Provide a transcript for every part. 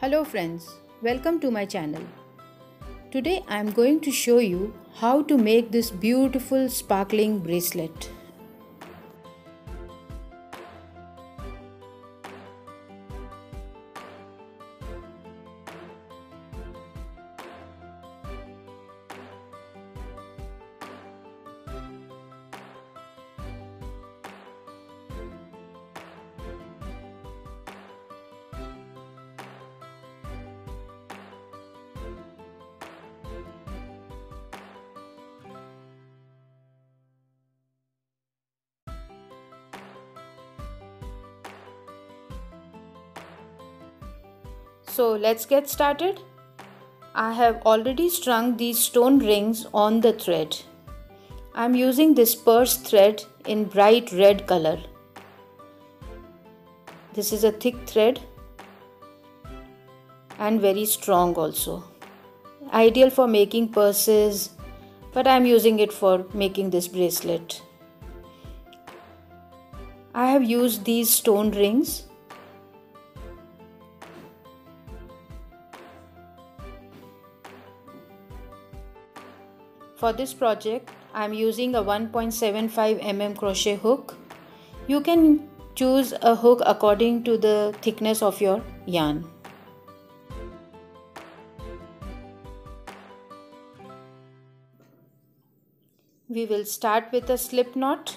Hello friends, welcome to my channel. Today I am going to show you how to make this beautiful sparkling bracelet. So let's get started. I have already strung these stone rings on the thread. I am using this purse thread in bright red color. This is a thick thread and very strong also. Ideal for making purses, but I am using it for making this bracelet. I have used these stone rings. For this project, I am using a 1.75 mm crochet hook. You can choose a hook according to the thickness of your yarn. We will start with a slip knot.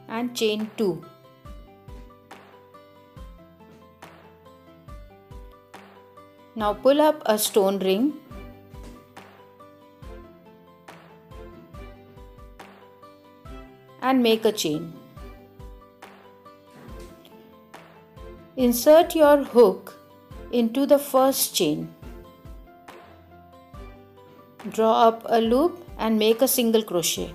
And chain 2. Now pull up a stone ring and make a chain. Insert your hook into the first chain. Draw up a loop and make a single crochet.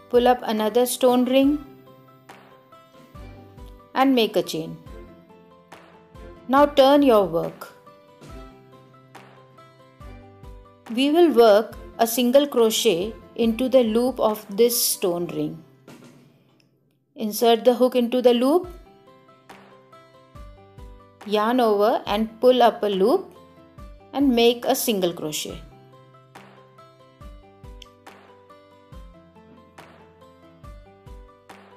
Pull up another stone ring and make a chain. Now turn your work. We will work a single crochet into the loop of this stone ring. Insert the hook into the loop, yarn over and pull up a loop and make a single crochet.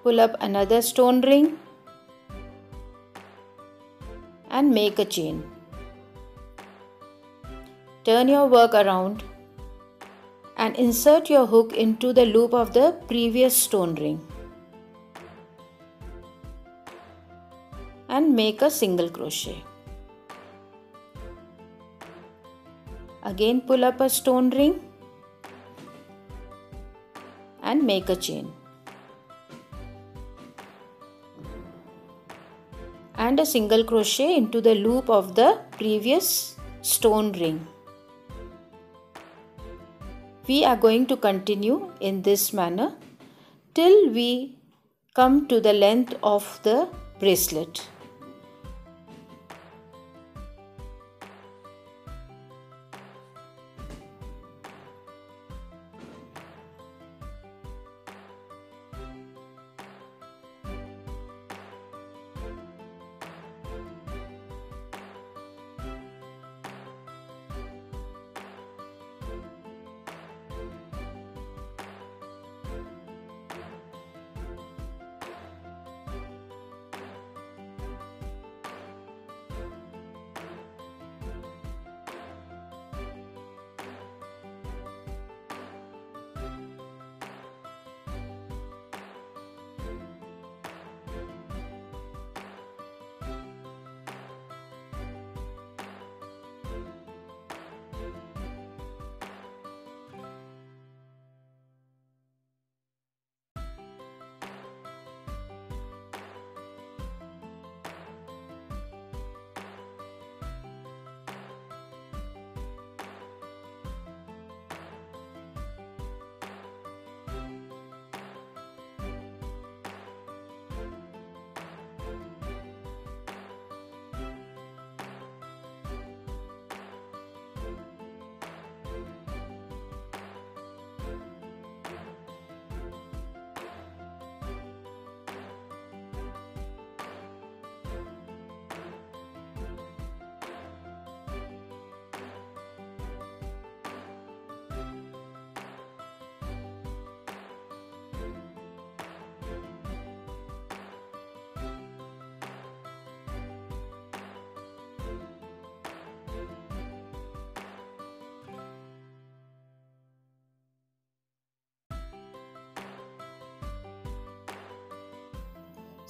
Pull up another stone ring and make a chain. Turn your work around and insert your hook into the loop of the previous stone ring and make a single crochet. Again pull up a stone ring and make a chain. And a single crochet into the loop of the previous stone ring. We are going to continue in this manner till we come to the length of the bracelet.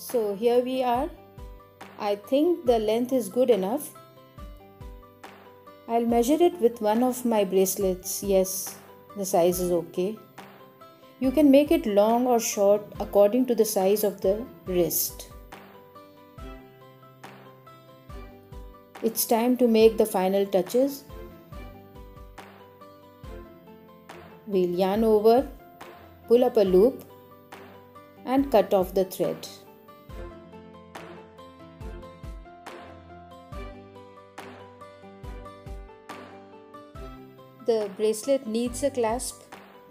So here we are. I think the length is good enough. I'll measure it with one of my bracelets. Yes, the size is okay. You can make it long or short according to the size of the wrist. It's time to make the final touches. We'll yarn over, pull up a loop and cut off the thread. The bracelet needs a clasp,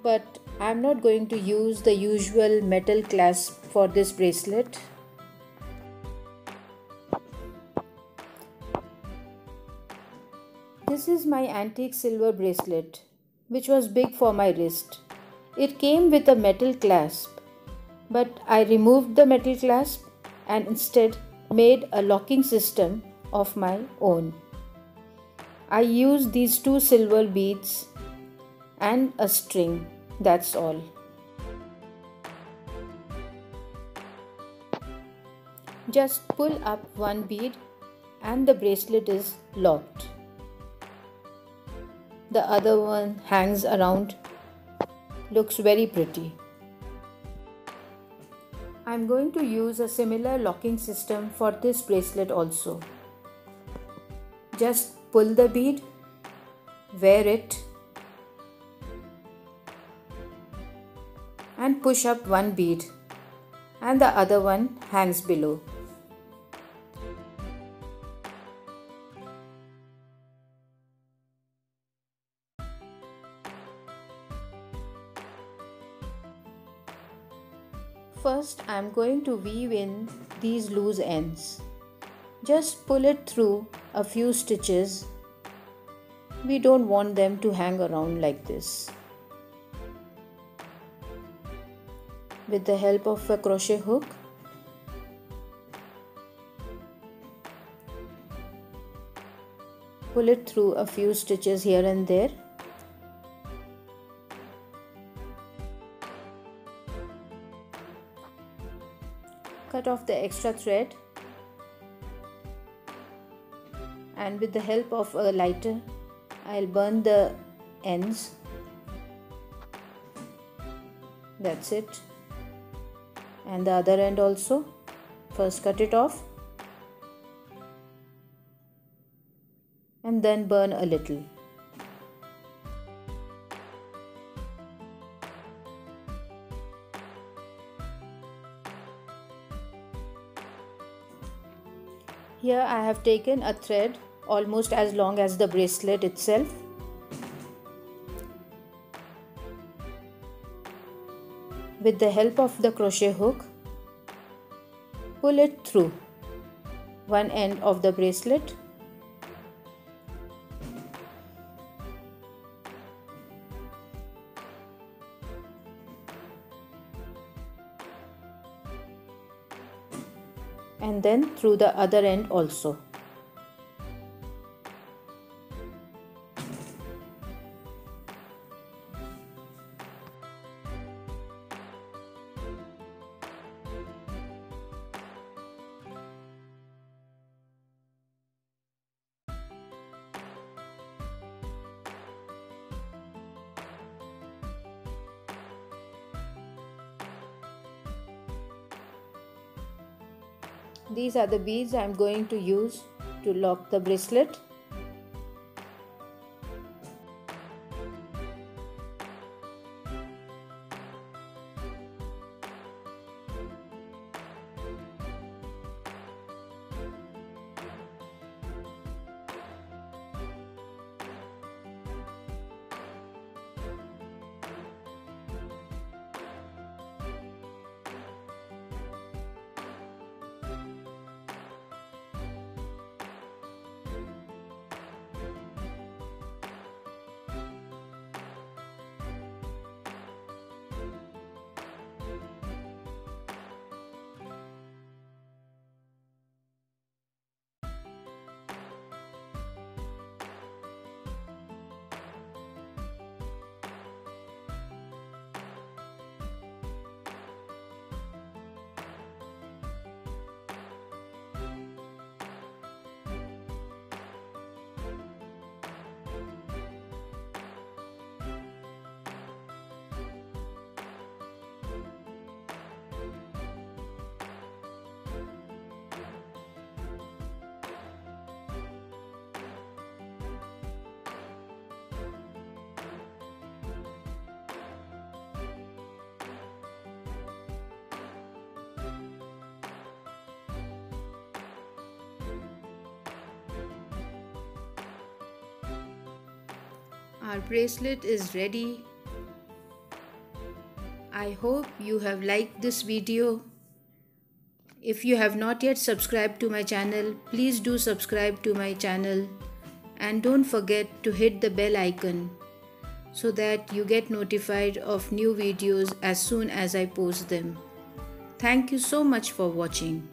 but I'm not going to use the usual metal clasp for this bracelet. This is my antique silver bracelet, which was big for my wrist. It came with a metal clasp, but I removed the metal clasp and instead made a locking system of my own. I used these 2 silver beads and a string, that's all. Just pull up one bead and the bracelet is locked. The other one hangs around, looks very pretty. I'm going to use a similar locking system for this bracelet also. Just pull the bead, wear it and push up one bead and the other one hangs below. First, I am going to weave in these loose ends. Just pull it through a few stitches. We don't want them to hang around like this. With the help of a crochet hook, pull it through a few stitches here and there. Cut off the extra thread and with the help of a lighter, I'll burn the ends. That's it. And the other end also. First cut it off and then burn a little. Here I have taken a thread almost as long as the bracelet itself. With the help of the crochet hook, pull it through one end of the bracelet. And then through the other end also. These are the beads I am going to use to lock the bracelet. Our bracelet is ready. I hope you have liked this video. If you have not yet subscribed to my channel, please do subscribe to my channel and don't forget to hit the bell icon so that you get notified of new videos as soon as I post them. Thank you so much for watching.